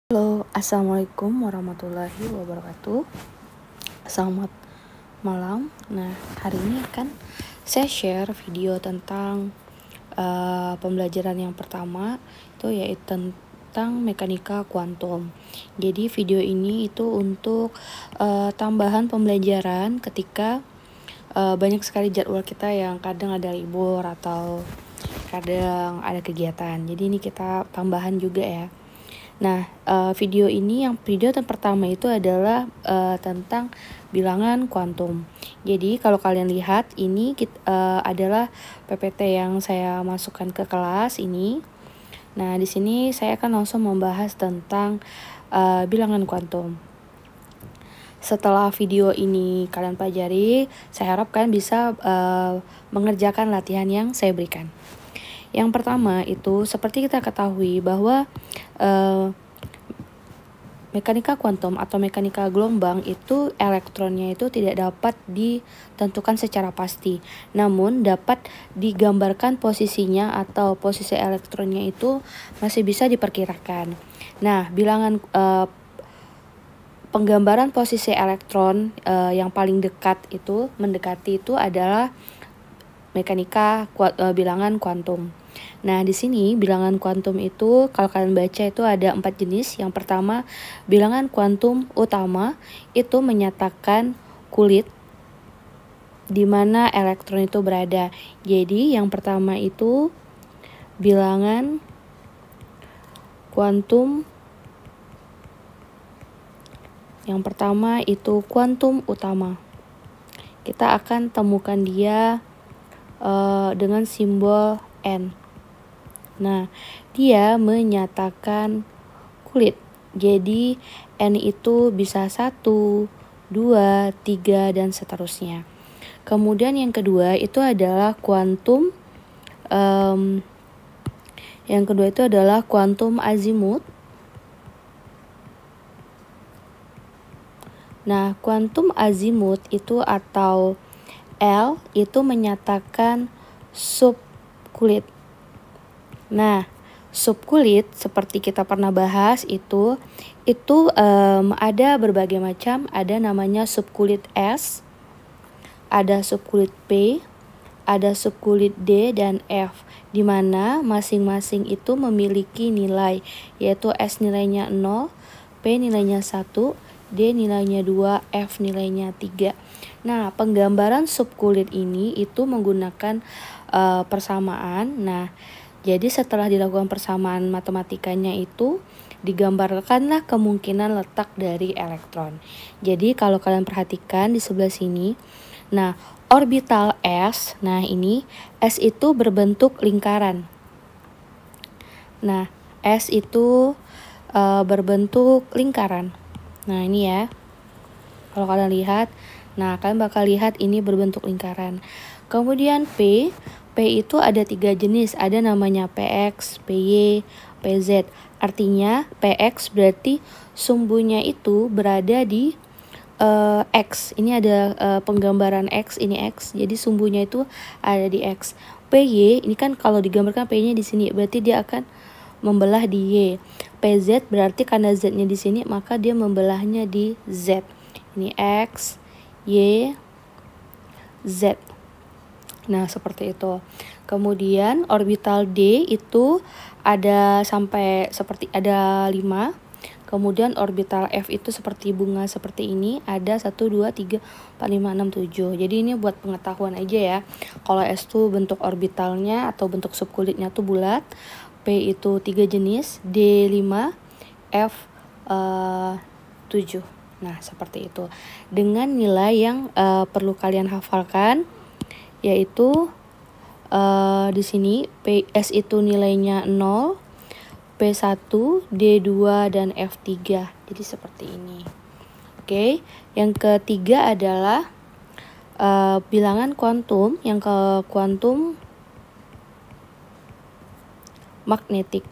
Halo, assalamualaikum warahmatullahi wabarakatuh. Selamat malam. Nah, hari ini akan saya share video tentang pembelajaran yang pertama, itu yaitu tentang mekanika kuantum. Jadi video ini itu untuk tambahan pembelajaran ketika banyak sekali jadwal kita yang kadang ada libur atau kadang ada kegiatan. Jadi ini kita tambahan juga ya. Nah, video pertama itu adalah tentang bilangan kuantum. Jadi kalau kalian lihat ini adalah PPT yang saya masukkan ke kelas ini. Nah, di sini saya akan langsung membahas tentang bilangan kuantum. Setelah video ini kalian pelajari, saya harap kalian bisa mengerjakan latihan yang saya berikan. Yang pertama itu seperti kita ketahui bahwa mekanika kuantum atau mekanika gelombang itu elektronnya itu tidak dapat ditentukan secara pasti, namun dapat digambarkan posisinya atau posisi elektronnya itu masih bisa diperkirakan. Nah, bilangan penggambaran posisi elektron yang paling mendekati itu adalah mekanika bilangan kuantum. Nah, di sini bilangan kuantum itu kalau kalian baca itu ada 4 jenis. Yang pertama, bilangan kuantum utama itu menyatakan kulit di mana elektron itu berada. Jadi, yang pertama itu bilangan kuantum. Yang pertama itu kuantum utama. Kita akan temukan dia dengan simbol N. Nah, dia menyatakan kulit. Jadi N itu bisa 1, 2, 3 dan seterusnya. Kemudian yang kedua itu adalah kuantum azimut. Nah, kuantum azimut itu atau L itu menyatakan subkulit. Nah, subkulit seperti kita pernah bahas itu ada berbagai macam. Ada namanya subkulit S, ada subkulit P, ada subkulit D dan F, di mana masing-masing itu memiliki nilai, yaitu S nilainya 0, P nilainya 1, D nilainya 2, F nilainya 3. Nah, penggambaran subkulit ini itu menggunakan persamaan. Nah, jadi setelah dilakukan persamaan matematikanya itu digambarkanlah kemungkinan letak dari elektron. Jadi kalau kalian perhatikan di sebelah sini, nah orbital S, nah ini S itu berbentuk lingkaran. Nah, S itu berbentuk lingkaran. Nah, ini ya. Kalau kalian lihat, nah kalian bakal lihat ini berbentuk lingkaran. Kemudian P itu ada 3 jenis. Ada namanya PX, PY, PZ. Artinya PX berarti sumbunya itu berada di X. Ini ada penggambaran X, ini X. Jadi sumbunya itu ada di X. PY ini kan kalau digambarkan P-nya di sini, berarti dia akan membelah di Y. PZ berarti karena Z-nya di sini, maka dia membelahnya di Z. Ini X, Y, Z. Nah, seperti itu. Kemudian orbital D itu ada sampai seperti ada 5. Kemudian orbital F itu seperti bunga seperti ini, ada 1, 2, 3, 4, 5, 6, 7. Jadi ini buat pengetahuan aja ya. Kalau S itu bentuk orbitalnya atau bentuk subkulitnya tuh bulat. P itu 3 jenis, D 5, F 7. Nah, seperti itu. Dengan nilai yang perlu kalian hafalkan, yaitu di sini PS itu nilainya 0, P1, D2 dan F3. Jadi seperti ini. Oke, yang ketiga adalah bilangan kuantum, yang ke kuantum magnetik.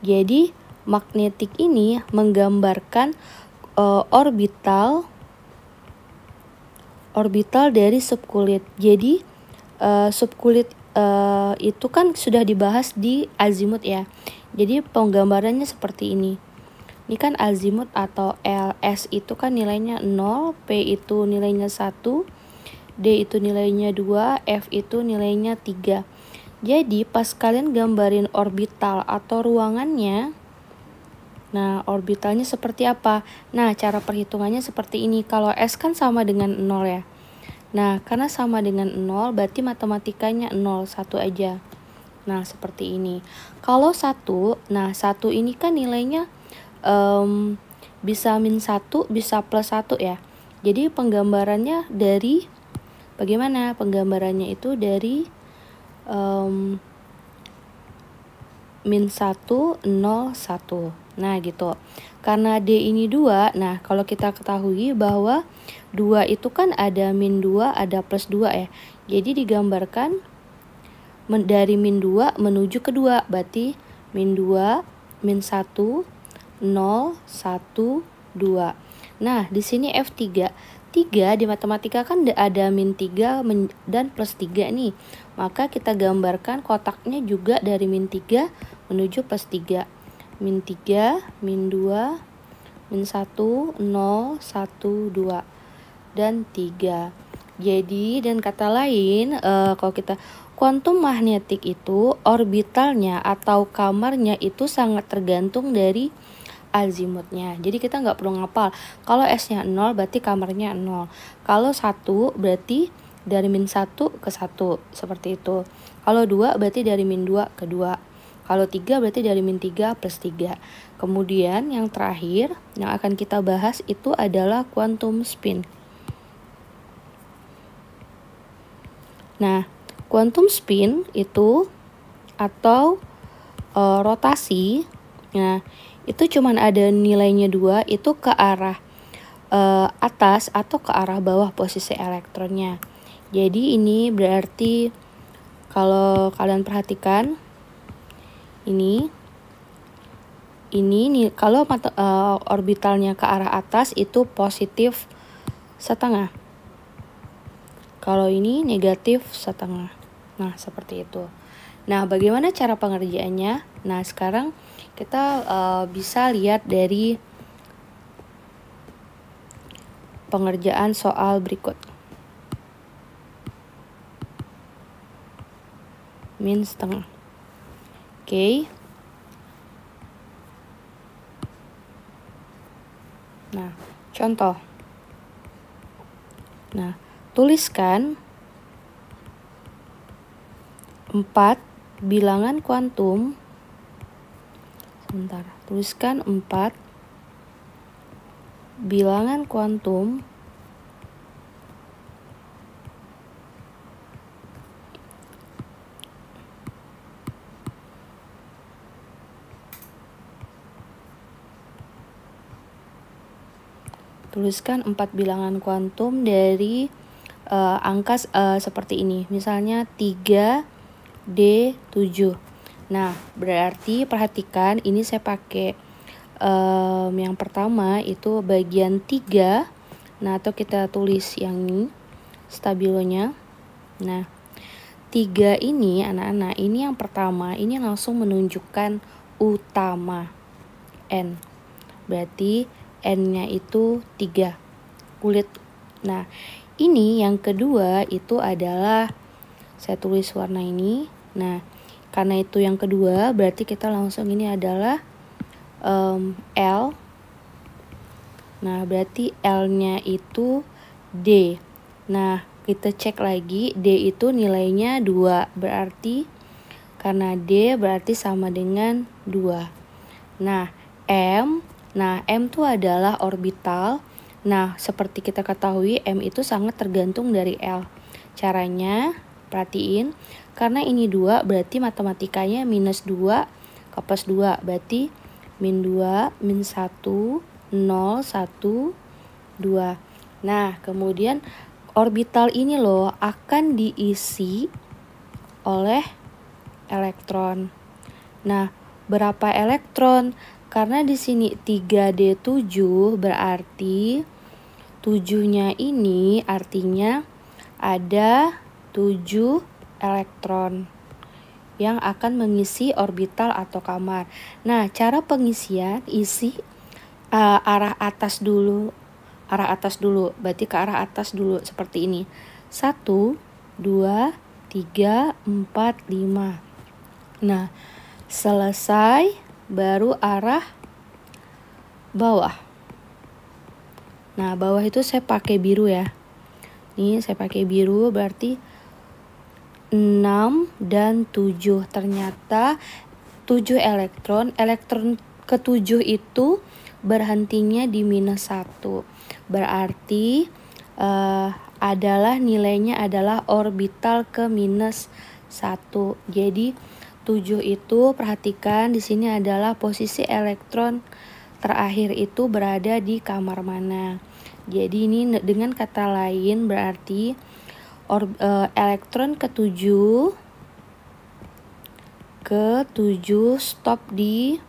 Jadi magnetik ini menggambarkan orbital dari subkulit. Jadi subkulit itu kan sudah dibahas di azimut ya. Jadi penggambarannya seperti ini. Ini kan azimut atau LS itu kan nilainya 0, P itu nilainya 1, D itu nilainya 2, F itu nilainya 3. Jadi pas kalian gambarin orbital atau ruangannya, nah orbitalnya seperti apa? Nah cara perhitungannya seperti ini. Kalau S kan sama dengan 0 ya. Nah karena sama dengan 0 berarti matematikanya 0, 1 aja. Nah seperti ini. Kalau 1, nah 1 ini kan nilainya bisa -1, bisa +1 ya. Jadi penggambarannya dari bagaimana? Penggambarannya itu dari -1, 0, 1. Nah gitu. Karena D ini 2, nah kalau kita ketahui bahwa 2 itu kan ada -2, ada +2 ya. Jadi digambarkan dari -2 menuju ke 2, berarti -2, -1, 0, 1, 2. Nah, di sini F3. 3 di matematika kan ada -3 dan +3 nih. Maka kita gambarkan kotaknya juga dari -3 menuju +3. -3, -2, -1, 0, 1, 2, dan 3. Jadi, dan kata lain, kalau kita kuantum magnetik itu orbitalnya atau kamarnya itu sangat tergantung dari azimutnya. Jadi kita nggak perlu ngapal. Kalau S-nya 0 berarti kamarnya 0. Kalau 1 berarti dari -1 ke 1. Seperti itu. Kalau 2 berarti dari -2 ke 2. Kalau 3 berarti dari -3 plus 3. Kemudian yang terakhir yang akan kita bahas itu adalah quantum spin. Nah, quantum spin itu atau rotasi, nah itu cuman ada nilainya 2, itu ke arah atas atau ke arah bawah posisi elektronnya. Jadi ini berarti kalau kalian perhatikan ini nih kalau orbitalnya ke arah atas itu positif setengah. Kalau ini negatif setengah. Nah, seperti itu. Nah, bagaimana cara pengerjaannya? Nah, sekarang kita bisa lihat dari pengerjaan soal berikut. Min setengah. Oke. Nah, contoh. Nah, tuliskan 4 bilangan kuantum. Sebentar, tuliskan 4 bilangan kuantum dari angka seperti ini. Misalnya 3D7. Nah, berarti perhatikan ini saya pakai yang pertama itu bagian 3. Nah, atau kita tulis yang ini stabilonya. Nah, 3 ini anak-anak, ini yang pertama, ini langsung menunjukkan utama N. Berarti N-nya itu 3 kulit. Nah, ini yang kedua itu adalah saya tulis warna ini. Nah, karena itu yang kedua berarti kita langsung ini adalah L. Nah, berarti L-nya itu D. Nah, kita cek lagi D itu nilainya 2. Berarti karena D berarti sama dengan 2. Nah, M itu adalah orbital. Nah, seperti kita ketahui M itu sangat tergantung dari L. Caranya, perhatiin, karena ini 2 berarti matematikanya -2 ke +2. Berarti -2, -1, 0, 1, 2. Nah, kemudian orbital ini loh akan diisi oleh elektron. Nah, berapa elektron? Karena di sini 3D7 berarti 7-nya ini artinya ada 7 elektron yang akan mengisi orbital atau kamar. Nah, cara pengisian isi arah atas dulu. Berarti ke arah atas dulu seperti ini. 1, 2, 3, 4, 5. Nah, selesai baru arah bawah. Nah, bawah itu saya pakai biru ya. Nih, saya pakai biru berarti 6 dan 7. Ternyata 7 elektron. Elektron ke-7 itu berhentinya di -1. Berarti nilainya adalah orbital ke -1. Jadi 7 itu perhatikan di sini adalah posisi elektron terakhir itu berada di kamar mana. Jadi ini dengan kata lain berarti elektron ke-7 stop di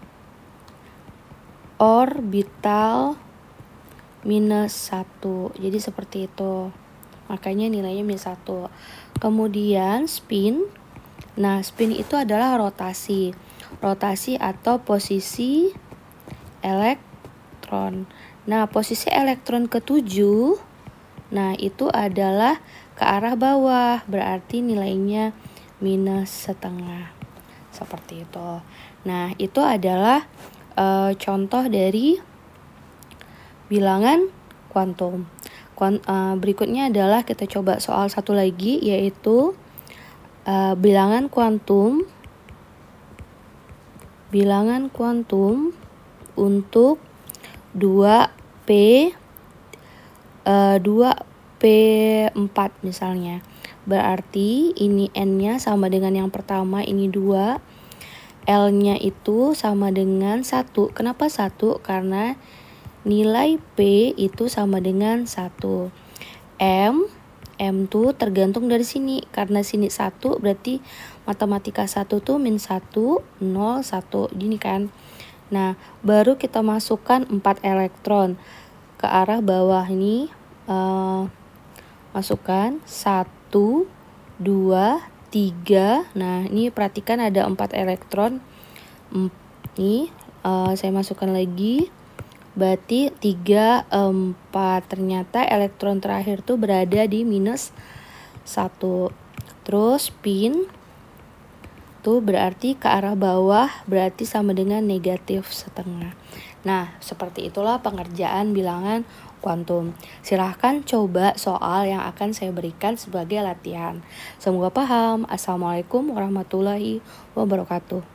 orbital -1. Jadi seperti itu. Makanya nilainya -1. Kemudian spin. Nah, spin itu adalah rotasi. Rotasi atau posisi elektron. Nah, posisi elektron ke-7 nah itu adalah ke arah bawah. Berarti nilainya -1/2. Seperti itu. Nah, itu adalah contoh dari bilangan kuantum. Berikutnya adalah kita coba soal satu lagi, yaitu bilangan kuantum untuk 2P4 misalnya. Berarti ini N-nya sama dengan yang pertama, ini 2. L-nya itu sama dengan 1. Kenapa 1? Karena nilai P itu sama dengan 1. M tuh tergantung dari sini. Karena sini 1 berarti matematika 1 tuh -1, 0, 1. Gini kan. Nah, baru kita masukkan 4 elektron ke arah bawah ini. Masukkan 1, 2, 3. Nah, ini perhatikan ada 4 elektron. Ini saya masukkan lagi. Berarti 3, 4. Ternyata elektron terakhir tuh berada di -1. Terus spin tuh berarti ke arah bawah, berarti sama dengan -1/2. Nah, seperti itulah pengerjaan bilangan kuantum. Silahkan coba soal yang akan saya berikan sebagai latihan. Semoga paham. Assalamualaikum warahmatullahi wabarakatuh.